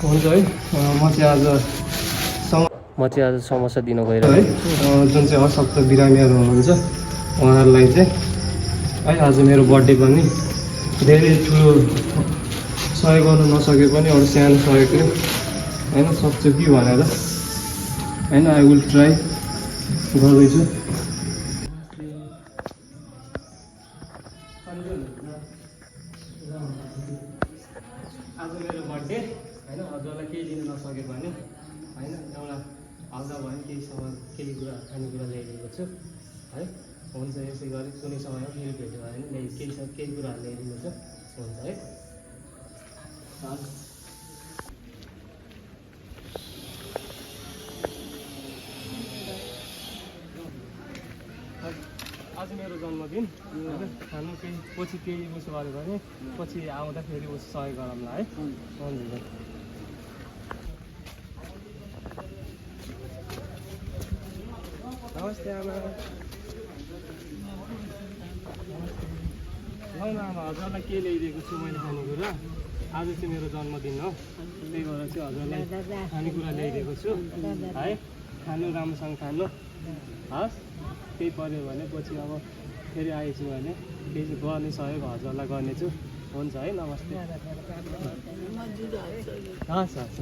हुन्छ है म चाहिँ आज समस्या दिन गइरहेको है जुन चाहिँ अशक्त बिरामीहरू हुनुहुन्छ उहाँहरूलाई चाहिँ है आज मेरो बर्थडे पनि धेरै ठुलो सहयोग गर्नु नसके पनि एउटा सानो सहयोगले होइन सक्छु कि भनेर होइन आई विल ट्राई गर्दैछु। आज मेरो बर्थडे होइन हजुरलाई केही दिन नसके भने होइन एउटा हल्का भयो केही समय केही कुरा खानेकुरा ल्याइदिएको छु है। हुन्छ यसै गरी कुनै समयमा फेरि भेट्यो भने केही कुराहरू ल्याइदिएको छु। हुन्छ है आज मेरो जन्मदिन होइन खानु केही पछि केही उसो गऱ्यो भने पछि आउँदाखेरि उस सहयोग गरौँला है। हुन्छ नमस्ते आमा। ल आमा हजुरलाई के ल्याइदिएको छु मैले खानेकुरा। आज चाहिँ मेरो जन्मदिन हो त्यही भएर चाहिँ हजुरलाई खानेकुरा ल्याइदिएको छु है। खानु राम्रोसँग खानु हस्। केही पऱ्यो भने पछि अब फेरि आएछु भने केही गर्ने सहयोग हजुरलाई गर्नेछु। हुन्छ है नमस्ते। हस् हस्